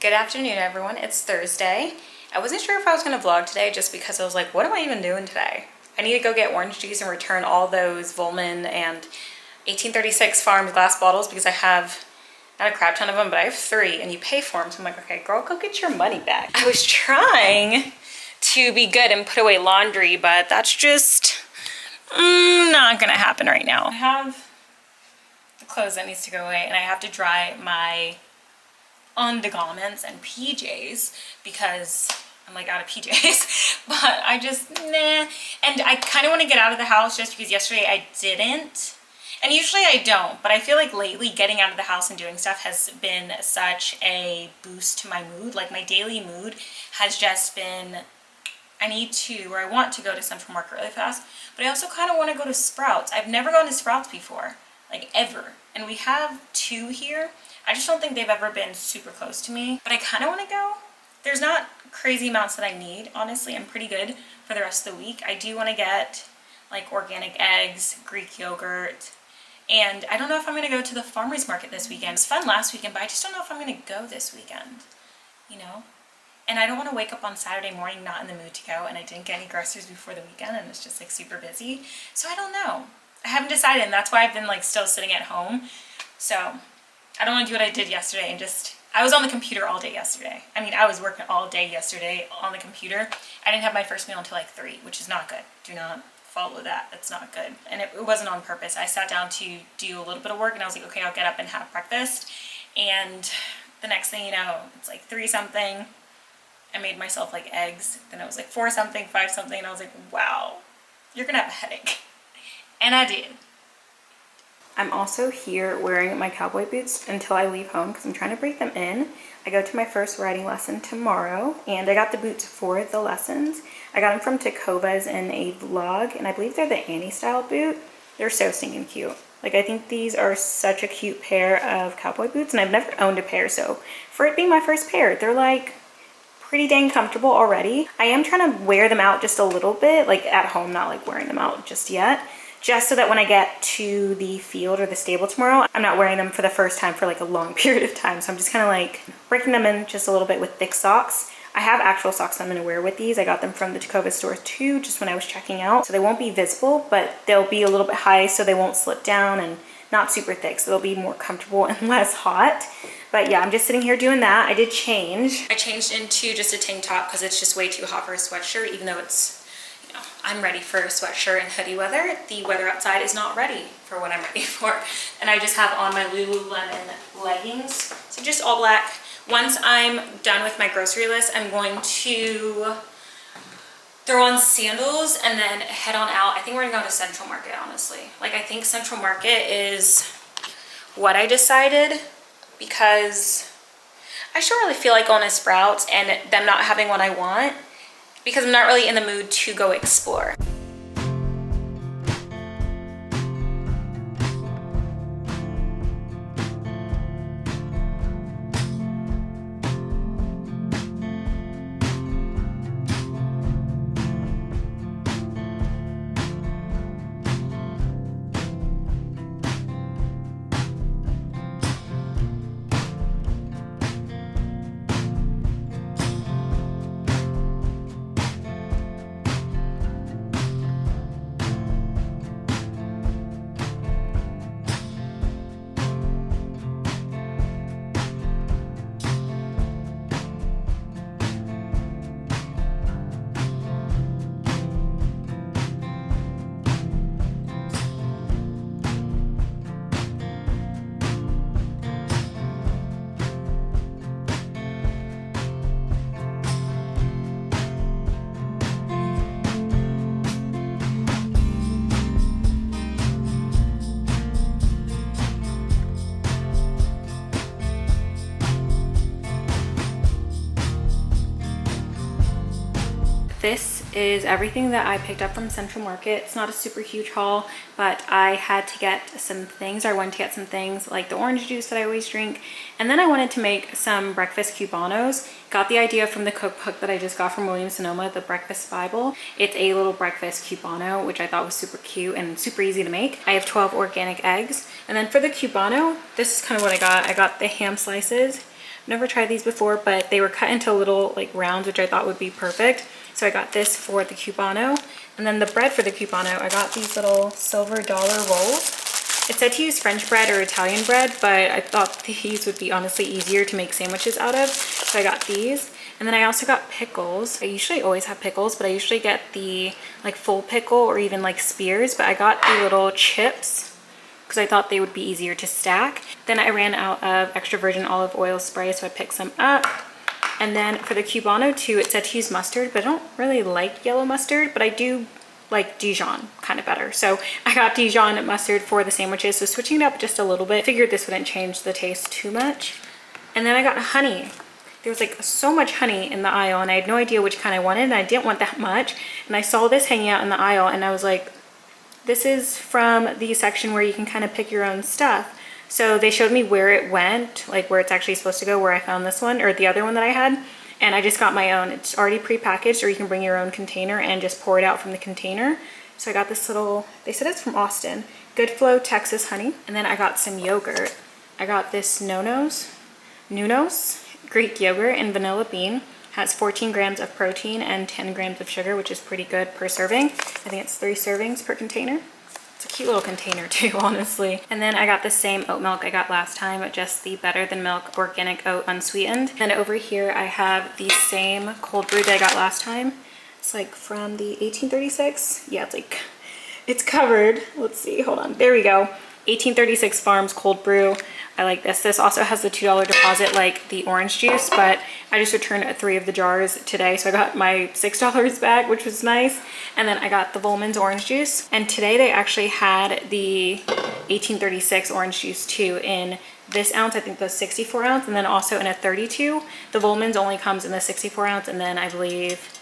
Good afternoon, everyone. It's Thursday. I wasn't sure if I was going to vlog today just because I was like, what am I even doing today? I need to go get orange juice and return all those Volman and 1836 Farms glass bottles because I have not a crap ton of them, but I have 3 and you pay for them. So I'm like, okay, girl, go get your money back. I was trying to be good and put away laundry, but that's just not going to happen right now. I have the clothes that needs to go away and I have to dry my undergarments and PJs because I'm like out of PJs, but I just, nah. And I kind of want to get out of the house just because yesterday I didn't. And usually I don't, but I feel like lately getting out of the house and doing stuff has been such a boost to my mood. Like my daily mood has just been, I need to, or I want to go to Central Market really fast, but I also kind of want to go to Sprouts. I've never gone to Sprouts before, like ever. And we have 2 here. I just don't think they've ever been super close to me, but I kind of want to go. There's not crazy amounts that I need, honestly. I'm pretty good for the rest of the week. I do want to get like organic eggs, Greek yogurt, and I don't know if I'm going to go to the farmer's market this weekend. It was fun last weekend, but I just don't know if I'm going to go this weekend, you know? And I don't want to wake up on Saturday morning not in the mood to go, and I didn't get any groceries before the weekend, and it's just like super busy. So I don't know. I haven't decided, and that's why I've been like still sitting at home. So I don't want to do what I did yesterday and just, I was on the computer all day yesterday. I mean, I was working all day yesterday on the computer. I didn't have my first meal until like 3, which is not good. Do not follow that. That's not good. And it wasn't on purpose. I sat down to do a little bit of work and I was like, okay, I'll get up and have breakfast. And the next thing you know, it's like 3 something. I made myself like eggs. Then it was like 4 something, 5 something. And I was like, wow, you're going to have a headache. And I did. I'm also here wearing my cowboy boots until I leave home because I'm trying to break them in. I go to my first riding lesson tomorrow and I got the boots for the lessons. I got them from Tacovas in a vlog and I believe they're the Annie style boot. They're so stinking cute. Like I think these are such a cute pair of cowboy boots and I've never owned a pair, so for it being my first pair, they're like pretty dang comfortable already. I am trying to wear them out just a little bit, like at home, not like wearing them out just yet. Just so that when I get to the field or the stable tomorrow, I'm not wearing them for the first time for like a long period of time. So I'm just kind of like breaking them in just a little bit with thick socks. I have actual socks I'm going to wear with these. I got them from the Tacova store too, just when I was checking out. So they won't be visible, but they'll be a little bit high so they won't slip down and not super thick. So they'll be more comfortable and less hot. But yeah, I'm just sitting here doing that. I did change. I changed into just a tank top because it's just way too hot for a sweatshirt, even though it's, I'm ready for a sweatshirt and hoodie weather. The weather outside is not ready for what I'm ready for. And I just have on my Lululemon leggings. So just all black. Once I'm done with my grocery list, I'm going to throw on sandals and then head on out. I think we're gonna go to Central Market, honestly. Like I think Central Market is what I decided because I just don't really feel like going to Sprouts and them not having what I want, because I'm not really in the mood to go explore. This is everything that I picked up from Central Market. It's not a super huge haul, but I had to get some things. I wanted to get some things like the orange juice that I always drink. And then I wanted to make some breakfast cubanos. Got the idea from the cookbook that I just got from Williams-Sonoma, the Breakfast Bible. It's a little breakfast cubano, which I thought was super cute and super easy to make. I have 12 organic eggs. And then for the cubano, this is kind of what I got. I got the ham slices never tried these before, but they were cut into little like rounds, which I thought would be perfect. So I got this for the cubano. And then the bread for the cubano, I got these little silver dollar rolls. It said to use French bread or Italian bread, but I thought these would be honestly easier to make sandwiches out of. So I got these. And then I also got pickles. I usually always have pickles, but I usually get the like full pickle or even like spears, but I got the little chips because I thought they would be easier to stack. Then I ran out of extra virgin olive oil spray, so I picked some up. And then for the cubano too, it said to use mustard, but I don't really like yellow mustard, but I do like Dijon kind of better. So I got Dijon mustard for the sandwiches, so switching it up just a little bit. Figured this wouldn't change the taste too much. And then I got honey. There was like so much honey in the aisle and I had no idea which kind I wanted, and I didn't want that much. And I saw this hanging out in the aisle and I was like, this is from the section where you can kind of pick your own stuff. So they showed me where it went, like where it's actually supposed to go, where I found this one or the other one that I had. And I just got my own. It's already pre-packaged, or you can bring your own container and just pour it out from the container. So I got this little, they said it's from Austin, Good Flow Texas honey. And then I got some yogurt. I got this Nunos Greek yogurt and vanilla bean. Has 14 grams of protein and 10 grams of sugar, which is pretty good per serving. I think it's 3 servings per container. It's a cute little container too, honestly. And then I got the same oat milk I got last time, just the Better Than Milk organic oat unsweetened. And over here I have the same cold brew that I got last time. It's like from the 1836. Yeah, it's like, it's covered. Let's see, hold on. There we go. 1836 Farms cold brew. I like this. This also has the $2 deposit like the orange juice, but I just returned 3 of the jars today, so I got my $6 back, which was nice. And then I got the Volman's orange juice, and today they actually had the 1836 orange juice too in this ounce, I think the 64 ounce, and then also in a 32. The Volman's only comes in the 64 ounce, and then I believe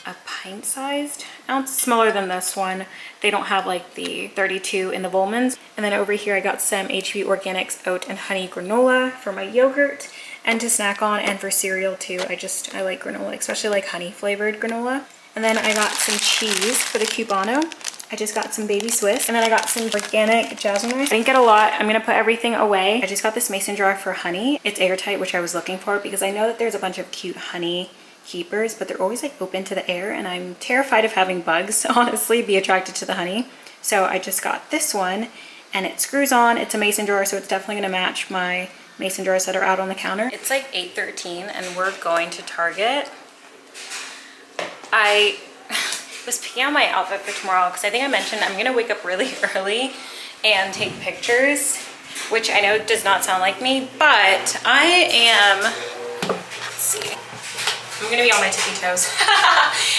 a pint-sized ounce, smaller than this one. They don't have like the 32 in the Volman's. And then over here I got some HB Organics oat and honey granola for my yogurt and to snack on, and for cereal too. I like granola, especially like honey flavored granola. And then I got some cheese for the cubano. I just got some baby Swiss, and then I got some organic jasmine rice. I didn't get a lot. I'm gonna put everything away. I just got this mason jar for honey. It's airtight, which I was looking for because I know that there's a bunch of cute honey keepers, but they're always like open to the air, and I'm terrified of having bugs, honestly, be attracted to the honey. So I just got this one, and it screws on. It's a mason jar, so it's definitely gonna match my mason jars that are out on the counter. It's like 8:13 and we're going to Target. I was picking out my outfit for tomorrow because I think I mentioned I'm gonna wake up really early and take pictures, which I know does not sound like me, but I am, let's see, I'm gonna be on my tippy toes.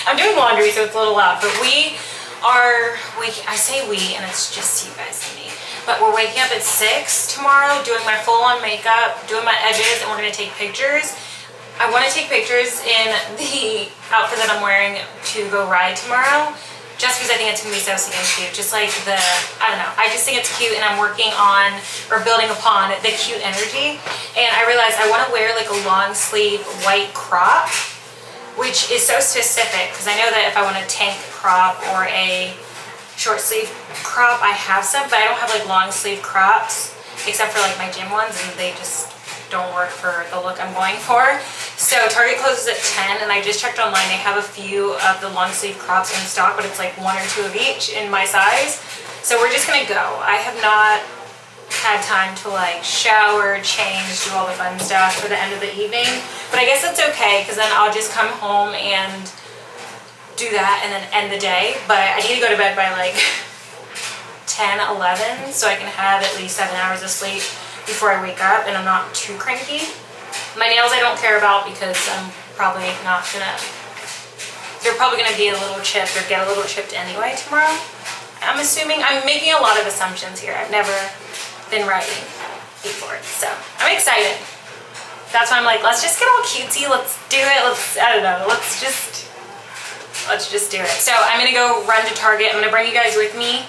I'm doing laundry, so it's a little loud, but we are waking, I say we, and it's just you guys and me, but we're waking up at 6 tomorrow, doing my full-on makeup, doing my edges, and we're gonna take pictures. I wanna take pictures in the outfit that I'm wearing to go ride tomorrow, just because I think it's gonna be so stinking cute. Just like the, I don't know, I just think it's cute, and I'm working on, or building upon the cute energy. And I realized I wanna wear like a long sleeve white crop, which is so specific, because I know that if I want a tank crop or a short sleeve crop, I have some, but I don't have like long sleeve crops, except for like my gym ones, and they just don't work for the look I'm going for. So Target closes at 10, and I just checked online. They have a few of the long sleeve crops in stock, but it's like 1 or 2 of each in my size. So we're just gonna go. I have not had time to like shower, change, do all the fun stuff for the end of the evening, but I guess that's okay, because then I'll just come home and do that and then end the day. But I need to go to bed by like 10, 11, so I can have at least 7 hours of sleep before I wake up and I'm not too cranky. My nails I don't care about because I'm probably not gonna, they're probably gonna be a little chipped or get a little chipped anyway tomorrow. I'm assuming, I'm making a lot of assumptions here. I've never been writing before, so I'm excited. That's why I'm like, let's just get all cutesy, let's do it, I don't know, let's just do it. So I'm gonna go run to Target. I'm gonna bring you guys with me.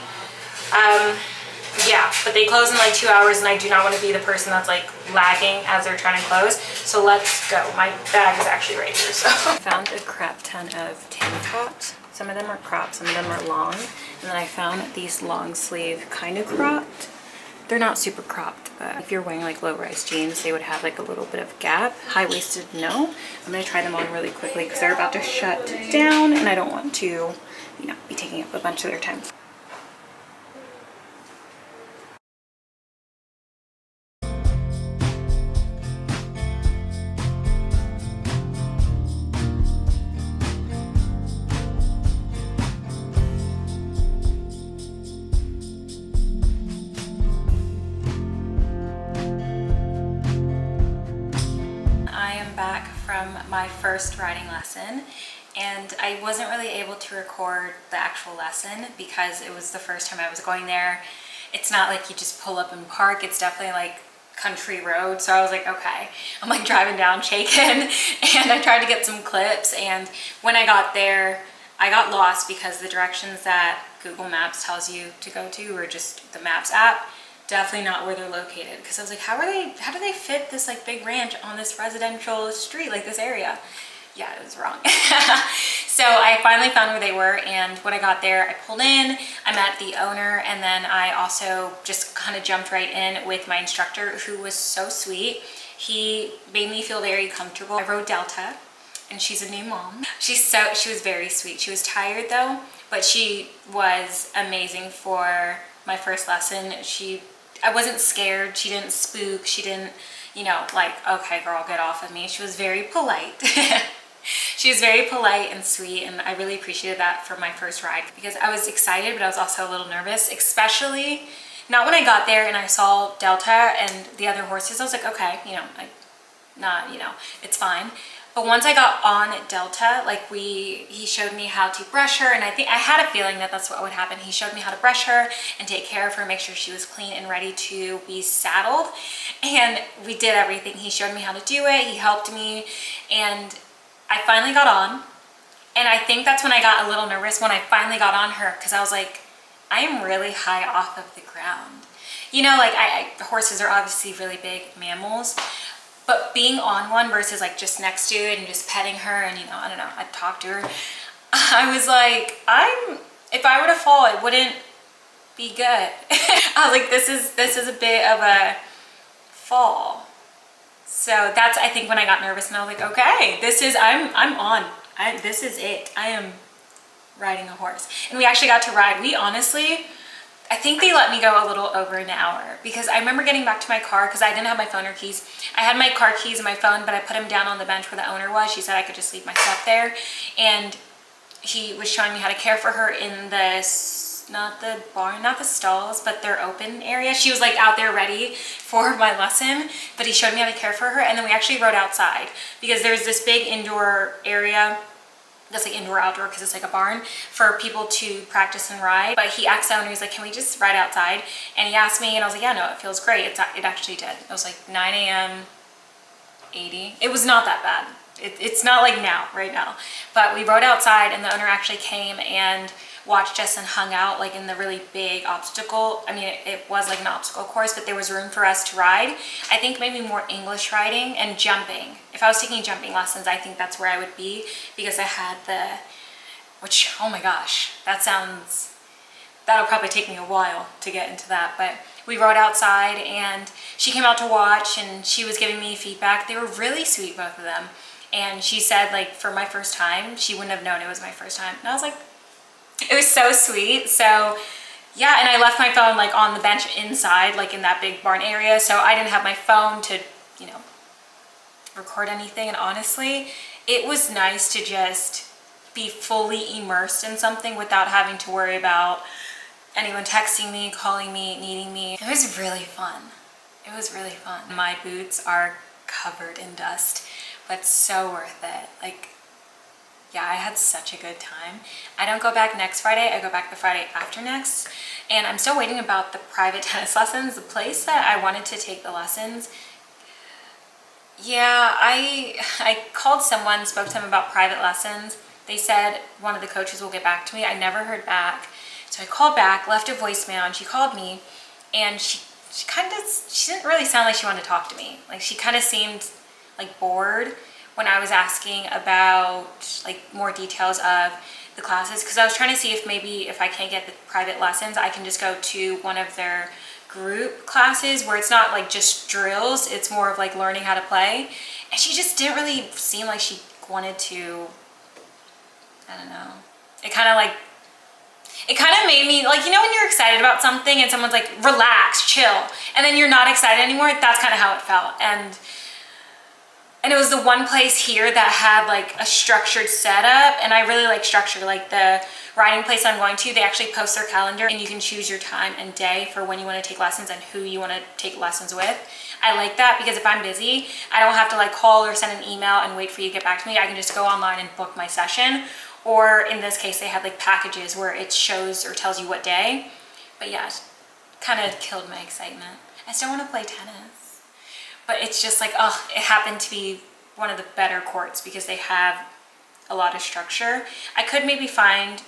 Yeah, but they close in like 2 hours, and I do not want to be the person that's like lagging as they're trying to close. So let's go. My bag is actually right here, so. I found a crap ton of tank tops. Some of them are cropped, some of them are long. And then I found these long sleeve kind of cropped. They're not super cropped, but if you're wearing like low-rise jeans, they would have like a little bit of gap. High-waisted, no. I'm gonna try them on really quickly because they're about to shut down and I don't want to, you know, be taking up a bunch of their time. Back from my first riding lesson, and I wasn't really able to record the actual lesson because it was the first time I was going there. It's not like you just pull up and park, it's definitely like country road. So I was like, okay, I'm like driving down shaken and I tried to get some clips, and when I got there I got lost because the directions that Google Maps tells you to go to, or just the Maps app, definitely not where they're located. Because I was like, how do they fit this like big ranch on this residential street, like this area? Yeah, it was wrong. So I finally found where they were, and when I got there, I pulled in, I met the owner, and then I also just kind of jumped right in with my instructor, who was so sweet. He made me feel very comfortable. I rode Delta, and she's a new mom. She was very sweet. She was tired though, but she was amazing for my first lesson. I wasn't scared. She didn't spook. She didn't, you know, like, okay, girl, get off of me. She was very polite. She was very polite and sweet, and I really appreciated that for my first ride because I was excited, but I was also a little nervous, especially not when I got there and I saw Delta and the other horses. I was like, okay, you know, it's fine. But once I got on Delta, like he showed me how to brush her, and I think I had a feeling that that's what would happen. He showed me how to brush her and take care of her, make sure she was clean and ready to be saddled. And we did everything. He showed me how to do it. He helped me, and I finally got on. And I think that's when I got a little nervous when I finally got on her, because I was like, I am really high off of the ground. You know, like horses are obviously really big mammals, but being on one versus like just next to it and just petting her and, you know, I don't know, I'd talk to her. I was like, if I were to fall, it wouldn't be good. I was like, this is a bit of a fall. So that's, I think, when I got nervous, and I was like, okay, I'm on. This is it. I am riding a horse. And we actually got to ride. We honestly, I think they let me go a little over an hour, because I remember getting back to my car because I didn't have my phone or keys. I had my car keys and my phone, but I put them down on the bench where the owner was. She said I could just leave my stuff there. And he was showing me how to care for her in this, not the barn, not the stalls, but their open area. She was like out there ready for my lesson, but he showed me how to care for her. And then we actually rode outside because there's this big indoor area that's like indoor outdoor, because it's like a barn for people to practice and ride. But he asked the owner, he's like, can we just ride outside? And he asked me, and I was like, yeah, no, it feels great. It actually did. It was like 9 a.m. 80. It was not that bad. It's not like right now. But we rode outside, and the owner actually came and watched us and hung out like in the really big obstacle. I mean, it was like an obstacle course, but there was room for us to ride. I think maybe more English riding and jumping. If I was taking jumping lessons, I think that's where I would be, because I had which, oh my gosh, that'll probably take me a while to get into that. But we rode outside, and she came out to watch, and she was giving me feedback. They were really sweet, both of them. And she said, like, for my first time, she wouldn't have known it was my first time. And I was like, it was so sweet. So yeah, and I left my phone like on the bench inside, like in that big barn area. So I didn't have my phone to, you know, record anything. And honestly, it was nice to just be fully immersed in something without having to worry about anyone texting me, calling me, needing me. It was really fun. It was really fun. My boots are covered in dust, but so worth it. Like, yeah, I had such a good time. I don't go back next Friday. I go back the Friday after next. And I'm still waiting about the private tennis lessons. The place that I wanted to take the lessons, yeah, I called someone, spoke to them about private lessons. They said one of the coaches will get back to me. I never heard back. So I called back, left a voicemail, and she called me. And she didn't really sound like she wanted to talk to me. Like, she kind of seemed like bored when I was asking about like more details of the classes, because I was trying to see if maybe if I can't get the private lessons, I can just go to one of their group classes where it's not like just drills, it's more of like learning how to play. And she just didn't really seem like she wanted to, I don't know. It kind of made me like, you know, when you're excited about something and someone's like, relax, chill, and then you're not excited anymore, that's kind of how it felt. And it was the one place here that had like a structured setup, and I really like structure. Like the riding place I'm going to, they actually post their calendar and you can choose your time and day for when you want to take lessons and who you want to take lessons with. I like that because if I'm busy, I don't have to like call or send an email and wait for you to get back to me. I can just go online and book my session. Or in this case, they had like packages where it shows or tells you what day. But yeah, it kind of killed my excitement. I still want to play tennis. But it's just like, oh, it happened to be one of the better courts because they have a lot of structure. I could maybe find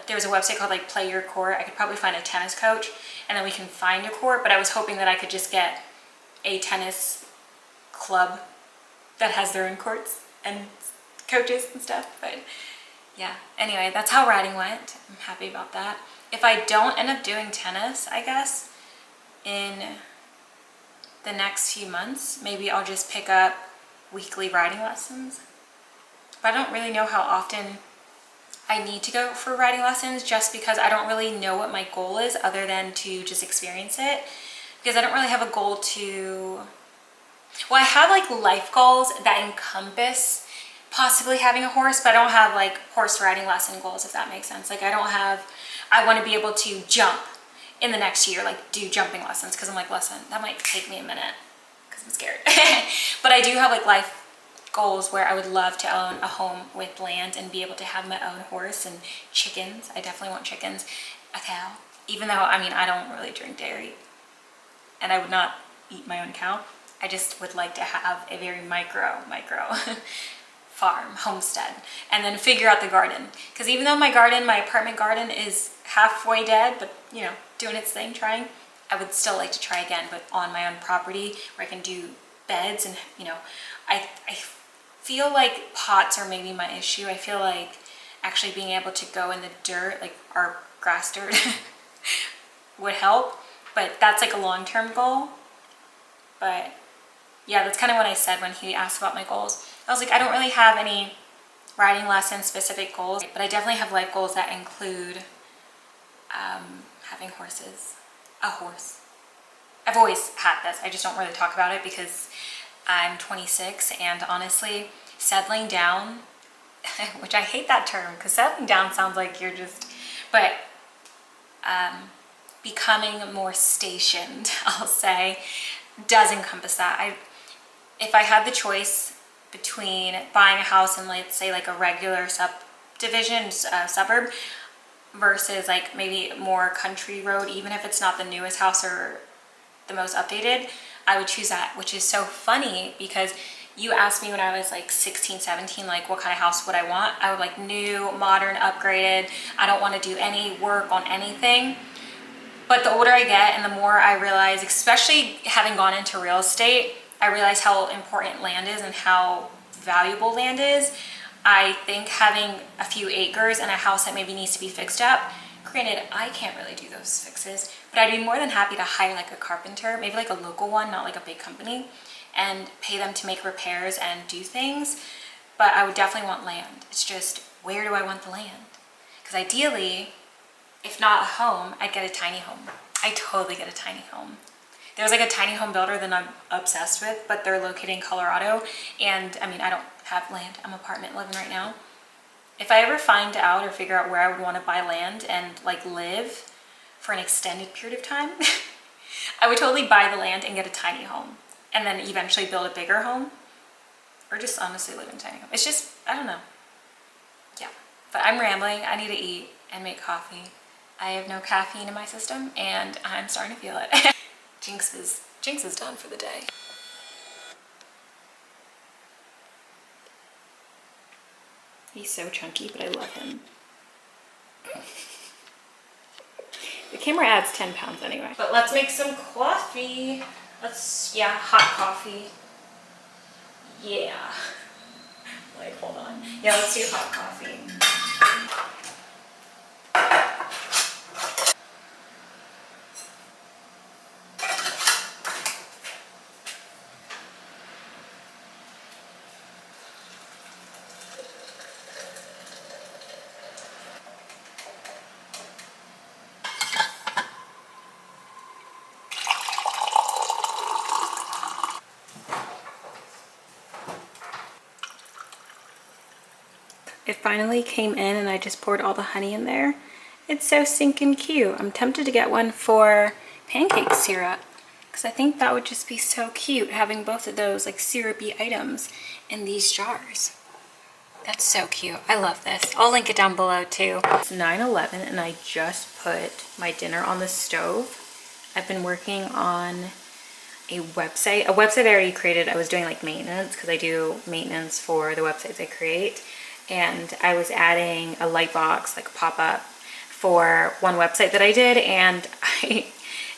there's a website called like Play Your Court. I could probably find a tennis coach and then we can find a court. But I was hoping that I could just get a tennis club that has their own courts and coaches and stuff. But yeah, anyway, that's how riding went. I'm happy about that. If I don't end up doing tennis, I guess, in the next few months, maybe I'll just pick up weekly riding lessons. But I don't really know how often I need to go for riding lessons just because I don't really know what my goal is other than to just experience it. Because I don't really have a goal to, well, I have like life goals that encompass possibly having a horse, but I don't have like horse riding lesson goals, if that makes sense. Like I want to be able to jump in the next year, like do jumping lessons, because I'm like, listen, that might take me a minute because I'm scared. But I do have like life goals where I would love to own a home with land and be able to have my own horse and chickens. I definitely want chickens, a cow, even though, I mean, I don't really drink dairy and I would not eat my own cow. I just would like to have a very micro farm, homestead, and then figure out the garden. Because even though my apartment garden is halfway dead, but you know, doing its thing, trying, I would still like to try again, but on my own property where I can do beds. And you know, I feel like pots are maybe my issue. I feel like actually being able to go in the dirt, like our grass dirt, would help, but that's like a long-term goal. But yeah, that's kind of what I said when he asked about my goals. I was like, I don't really have any riding lesson specific goals, but I definitely have life goals that include having horses, a horse. I've always had this. I just don't really talk about it because I'm 26 and honestly, settling down, which I hate that term because settling down sounds like you're just, but becoming more stationed, I'll say, does encompass that. If I had the choice between buying a house in, let's say, like a regular subdivision, suburb, versus like maybe more country road, even if it's not the newest house or the most updated, I would choose that, which is so funny because you asked me when I was like 16, 17, like what kind of house would I want? I would like new, modern, upgraded. I don't want to do any work on anything. But the older I get and the more I realize, especially having gone into real estate, I realize how important land is and how valuable land is. I think having a few acres and a house that maybe needs to be fixed up, granted, I can't really do those fixes, but I'd be more than happy to hire like a carpenter, maybe like a local one, not like a big company, and pay them to make repairs and do things. But I would definitely want land. It's just, where do I want the land? Because ideally, if not a home, I'd get a tiny home. I totally get a tiny home. There's like a tiny home builder that I'm obsessed with, but they're located in Colorado. And I mean, I don't have land. I'm apartment living right now. If I ever find out or figure out where I would want to buy land and like live for an extended period of time, I would totally buy the land and get a tiny home and then eventually build a bigger home or just honestly live in a tiny home. It's just, I don't know. Yeah, but I'm rambling. I need to eat and make coffee. I have no caffeine in my system and I'm starting to feel it. Jinx is done for the day. He's so chunky, but I love him. The camera adds 10 pounds anyway. But let's make some coffee. Hot coffee. Yeah. Like, hold on. Yeah, let's do hot coffee. It finally came in and I just poured all the honey in there. It's so stinking cute. I'm tempted to get one for pancake syrup because I think that would just be so cute having both of those like syrupy items in these jars. That's so cute. I love this. I'll link it down below too. It's 9:11 and I just put my dinner on the stove. I've been working on a website I already created. I was doing like maintenance because I do maintenance for the websites I create. And I was adding a light box, like a pop-up for one website that I did. And it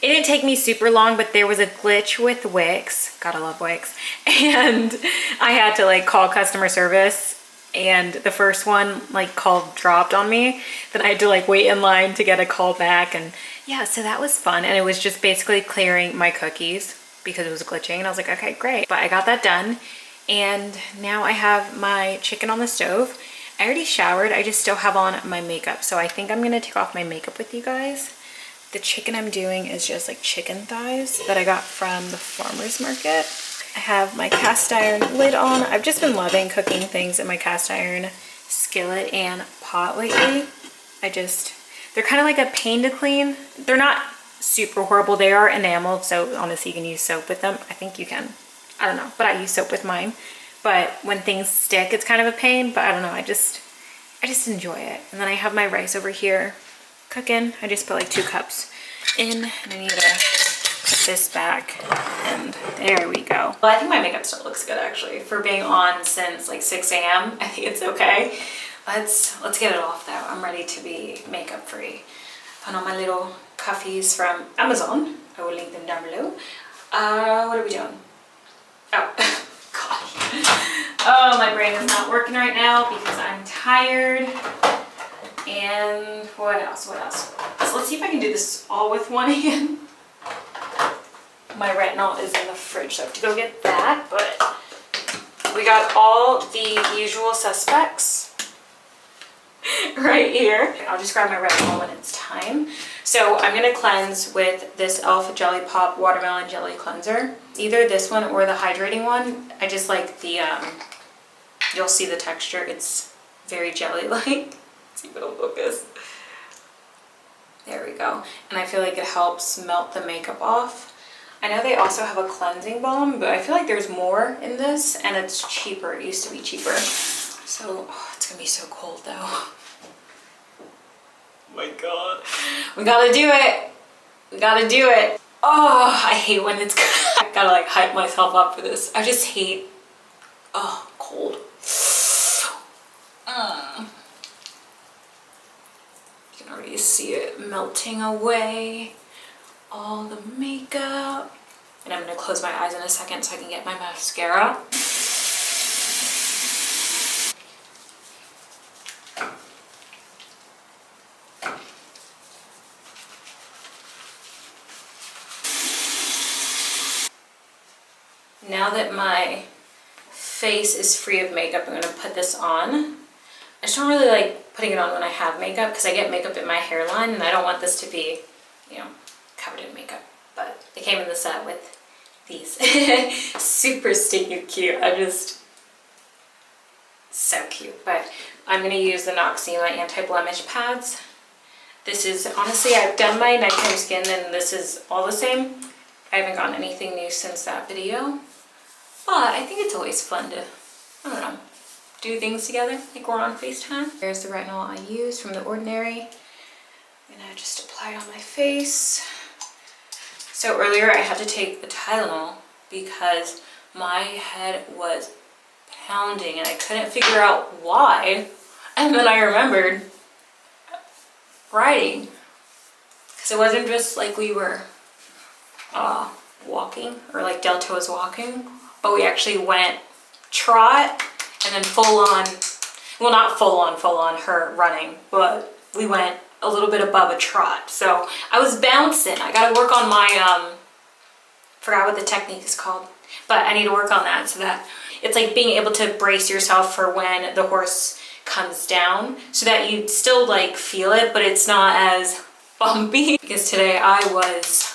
didn't take me super long, but there was a glitch with Wix. Gotta love Wix. And I had to like call customer service. And the first one like call dropped on me. Then I had to like wait in line to get a call back. And yeah, so that was fun. And it was just basically clearing my cookies because it was glitching. And I was like, okay, great. But I got that done. And now I have my chicken on the stove. I already showered. I just still have on my makeup. So I think I'm gonna take off my makeup with you guys. The chicken I'm doing is just like chicken thighs that I got from the farmer's market. I have my cast iron lid on. I've just been loving cooking things in my cast iron skillet and pot lately. They're kind of like a pain to clean. They're not super horrible. They are enameled, so honestly you can use soap with them. I think you can. I don't know, but I use soap with mine. But when things stick, it's kind of a pain, but I don't know, I just enjoy it. And then I have my rice over here cooking. I just put like 2 cups in, and I need to put this back, and there we go. Well, I think my makeup still looks good actually. For being on since like 6 a.m., I think it's okay. Let's get it off though. I'm ready to be makeup free. Put on my little puffies from Amazon. I will link them down below. What are we doing? Oh, gosh. Oh, my brain is not working right now because I'm tired. And what else? So let's see if I can do this all with one hand. My retinol is in the fridge, so I have to go get that. But we got all the usual suspects right here. I'll just grab my retinol when it's time. So I'm gonna cleanse with this e.l.f. Jelly Pop Watermelon Jelly Cleanser. Either this one or the hydrating one. I just like the, you'll see the texture. It's very jelly-like. Let's see if it'll focus. There we go. And I feel like it helps melt the makeup off. I know they also have a cleansing balm, but I feel like there's more in this and it's cheaper. It used to be cheaper. So, oh, it's gonna be so cold though. Oh my God. We gotta do it. We gotta do it. Oh, I hate when it's I gotta like hype myself up for this. I just hate, oh, cold. You can already see it melting away. All the makeup. And I'm gonna close my eyes in a second so I can get my mascara. Now that my face is free of makeup, I'm gonna put this on. I just don't really like putting it on when I have makeup because I get makeup in my hairline and I don't want this to be, you know, covered in makeup. But they came in the set with these. Super stinking cute. So cute. But I'm gonna use the Noxzema anti-blemish pads. This is, honestly, I've done my nighttime skin and this is all the same. I haven't gotten anything new since that video. But I think it's always fun to, I don't know, do things together, like we're on FaceTime. There's the retinol I used from The Ordinary. I'm gonna just apply it on my face. So earlier I had to take the Tylenol because my head was pounding and I couldn't figure out why. And then I remembered riding. Because it wasn't just like we were walking or like Delta was walking, but we actually went trot and then full on, well not full on her running, but we went a little bit above a trot. So I was bouncing. I gotta work on my, forgot what the technique is called, but I need to work on that so that it's like being able to brace yourself for when the horse comes down so that you still like feel it, but it's not as bumpy. Because today I was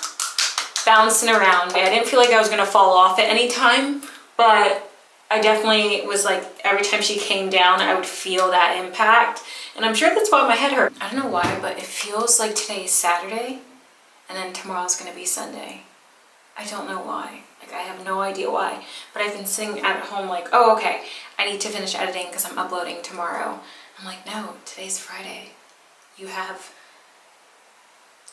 bouncing around. I didn't feel like I was gonna fall off at any time, but I definitely was like, every time she came down, I would feel that impact. And I'm sure that's why my head hurt. I don't know why, but it feels like today is Saturday and then tomorrow's gonna be Sunday. I don't know why. Like, I have no idea why. But I've been sitting at home like, oh, okay, I need to finish editing because I'm uploading tomorrow. I'm like, no, today's Friday. You have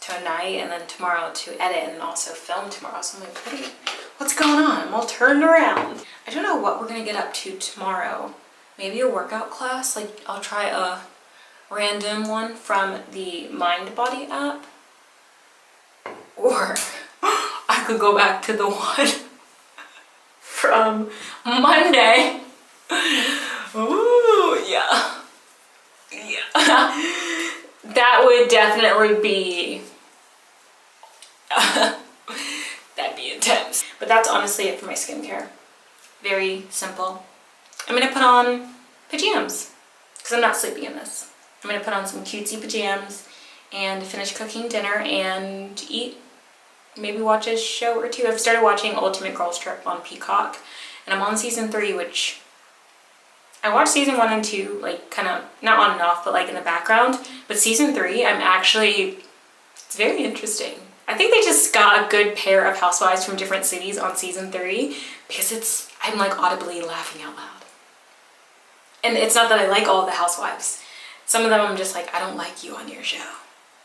tonight and then tomorrow to edit and also film tomorrow. So I'm like, what's going on? I'm all turned around. I don't know what we're gonna get up to tomorrow. Maybe a workout class. Like, I'll try a random one from the Mind Body app. Or I could go back to the one from Monday. Ooh, yeah. Yeah. That would definitely be, that'd be intense. But that's honestly it for my skincare. Very simple. I'm gonna put on pajamas because I'm not sleeping in this. I'm gonna put on some cutesy pajamas and finish cooking dinner and eat. Maybe watch a show or two. I've started watching Ultimate Girls Trip on Peacock, and I'm on season 3, which I watched season 1 and 2, like kind of not on and off, but like in the background. But season 3, it's very interesting. I think they just got a good pair of housewives from different cities on season 3 because I'm like audibly laughing out loud. And it's not that I like all the housewives. Some of them I'm just like, I don't like you on your show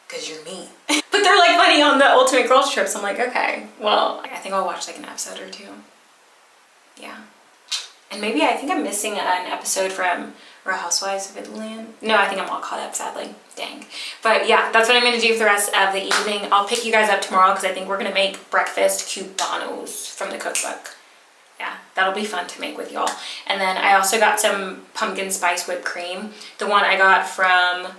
because you're mean. But they're like funny on the Ultimate Girls Trip, so I'm like, okay, well, I think I'll watch like an episode or 2. Yeah. And maybe I think I'm missing an episode from Real Housewives of Italy. No, I think I'm all caught up, sadly. Dang. But yeah, that's what I'm gonna do for the rest of the evening. I'll pick you guys up tomorrow because I think we're gonna make breakfast cubanos from the cookbook. Yeah, that'll be fun to make with y'all. And then I also got some pumpkin spice whipped cream. The one I got from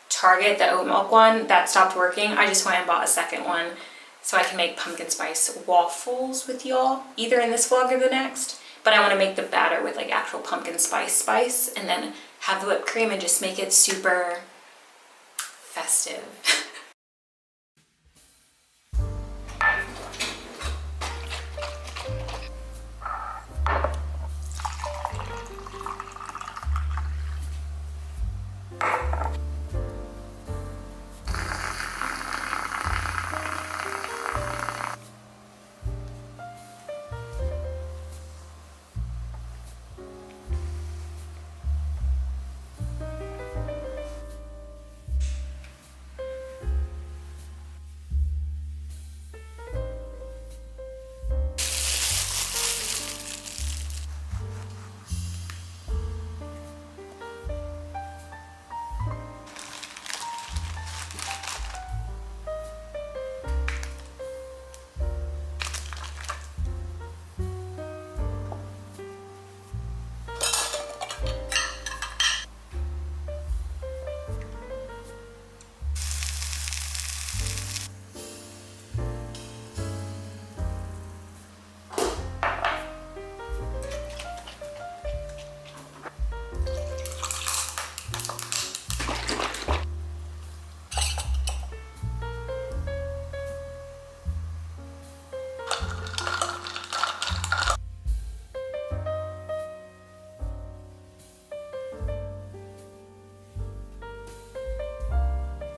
Target, the oat milk one, that stopped working. I just went and bought a second one so I can make pumpkin spice waffles with y'all, either in this vlog or the next. But I want to make the batter with like actual pumpkin spice and then have the whipped cream and just make it super festive.